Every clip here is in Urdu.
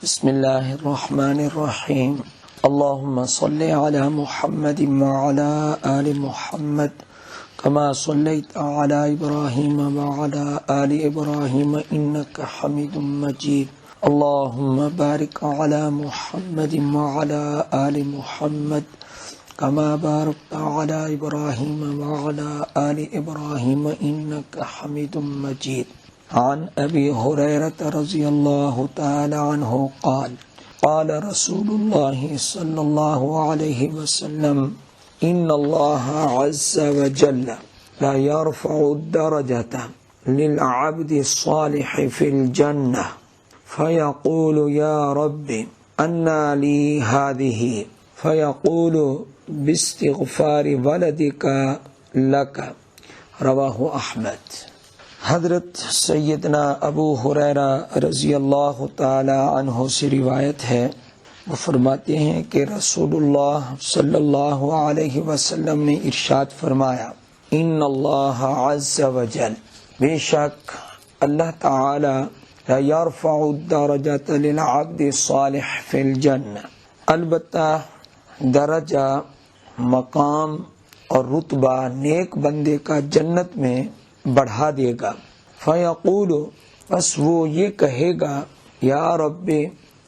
بسم اللہ الرحمن الرحیم اللہم صلی علی محمد وعلی آل محمد کما صلیت علی ابراہیم وعلی آل ابراہیم انک حمید مجید اللہم بارک علی محمد وعلی آل محمد کما بارکت علی ابراہیم وعلی آل ابراہیم انک حمید مجید عن ابی ہریرہ رضی اللہ تعالی عنہ قال قال رسول اللہ صلی اللہ علیہ وسلم ان اللہ عز وجل لا يرفع الدرجة للعبد الصالح في الجنة فيقول يا رب أنى لي هذه فيقول باستغفار ولدك لك رواہ احمد۔ حضرت سیدنا ابو ہریرہ رضی اللہ تعالی عنہ سے روایت ہے، وہ فرماتے ہیں کہ رسول اللہ صلی اللہ علیہ وسلم نے ارشاد فرمایا، ان اللہ عز وجل، بے شک اللہ تعالی، لا یرفع الدرجۃ للعبد الصالح فی الجنہ، البتہ درجہ، مقام اور رتبہ نیک بندے کا جنت میں بڑھا دے گا۔ فیقول، بس وہ یہ کہے گا، یا رب،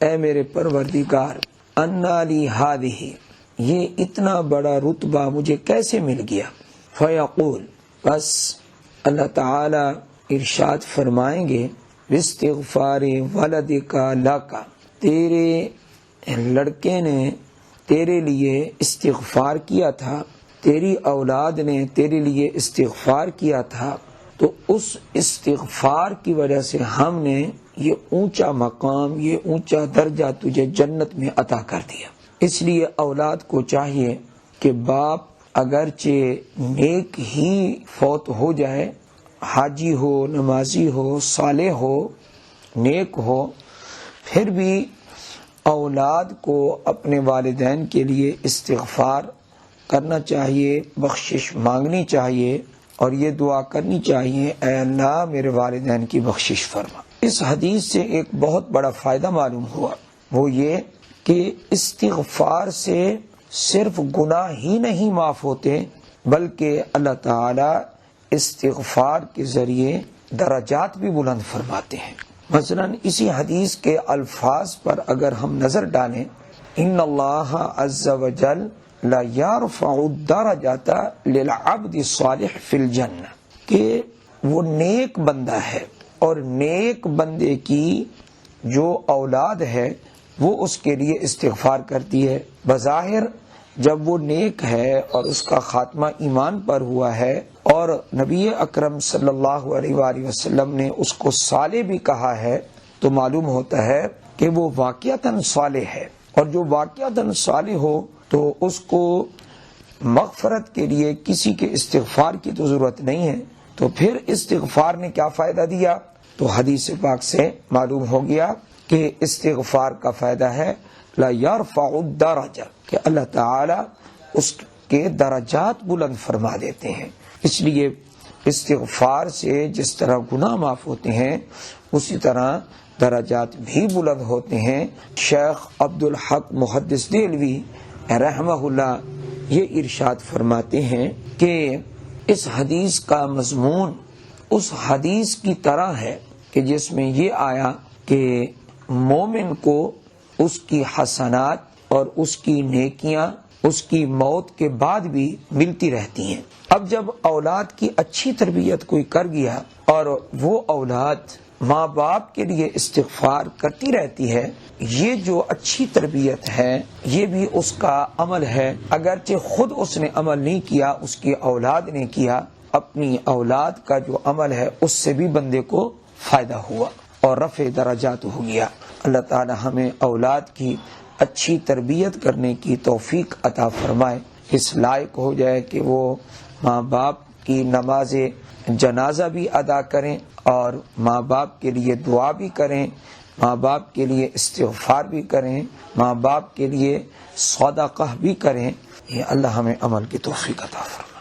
اے میرے پروردگار، انا لی ہذہ، یہ اتنا بڑا رتبہ مجھے کیسے مل گیا؟ فیقول، بس اللہ تعالی ارشاد فرمائیں گے، باستغفار ولدک لک، تیرے لڑکے نے تیرے لیے استغفار کیا تھا، تیری اولاد نے تیرے لیے استغفار کیا تھا، تو اس استغفار کی وجہ سے ہم نے یہ اونچا مقام، یہ اونچا درجہ تجھے جنت میں عطا کر دیا۔ اس لیے اولاد کو چاہیے کہ باپ اگرچہ نیک ہی فوت ہو جائے، حاجی ہو، نمازی ہو، صالح ہو، نیک ہو، پھر بھی اولاد کو اپنے والدین کے لیے استغفار کرنا چاہیے، بخشش مانگنی چاہیے، اور یہ دعا کرنی چاہیے، اے اللہ میرے والدین کی بخشش فرما۔ اس حدیث سے ایک بہت بڑا فائدہ معلوم ہوا، وہ یہ کہ استغفار سے صرف گناہ ہی نہیں معاف ہوتے، بلکہ اللہ تعالی استغفار کے ذریعے درجات بھی بلند فرماتے ہیں۔ مثلا اسی حدیث کے الفاظ پر اگر ہم نظر ڈالیں، ان اللہ عز وجل لا یرفع الدرجۃ للعبد الصالح فی الجنہ، کہ وہ نیک بندہ ہے اور نیک بندے کی جو اولاد ہے وہ اس کے لیے استغفار کرتی ہے۔ بظاہر جب وہ نیک ہے اور اس کا خاتمہ ایمان پر ہوا ہے اور نبی اکرم صلی اللہ علیہ وآلہ وسلم نے اس کو صالح بھی کہا ہے، تو معلوم ہوتا ہے کہ وہ واقعتاً صالح ہے، اور جو واقعتاً صالح ہو تو اس کو مغفرت کے لیے کسی کے استغفار کی تو ضرورت نہیں ہے، تو پھر استغفار نے کیا فائدہ دیا؟ تو حدیث پاک سے معلوم ہو گیا کہ استغفار کا فائدہ ہے لا یرفع الدرجہ، کہ اللہ تعالی اس کے درجات بلند فرما دیتے ہیں۔ اس لیے استغفار سے جس طرح گناہ معاف ہوتے ہیں، اسی طرح درجات بھی بلند ہوتے ہیں۔ شیخ عبدالحق محدث دہلوی رحمہ اللہ یہ ارشاد فرماتے ہیں کہ اس حدیث کا مضمون اس حدیث کی طرح ہے کہ جس میں یہ آیا کہ مومن کو اس کی حسنات اور اس کی نیکیاں اس کی موت کے بعد بھی ملتی رہتی ہیں۔ اب جب اولاد کی اچھی تربیت کوئی کر گیا اور وہ اولاد ماں باپ کے لیے استغفار کرتی رہتی ہے، یہ جو اچھی تربیت ہے یہ بھی اس کا عمل ہے، اگرچہ خود اس نے عمل نہیں کیا، اس کی اولاد نے کیا، اپنی اولاد کا جو عمل ہے اس سے بھی بندے کو فائدہ ہوا اور رفع درجات ہو گیا۔ اللہ تعالی ہمیں اولاد کی اچھی تربیت کرنے کی توفیق عطا فرمائے، اس لائق ہو جائے کہ وہ ماں باپ کی نماز جنازہ بھی ادا کریں اور ماں باپ کے لیے دعا بھی کریں، ماں باپ کے لیے استغفار بھی کریں، ماں باپ کے لیے صدقہ بھی کریں۔ یہ اللہ ہمیں عمل کی توفیق عطا فرمائے۔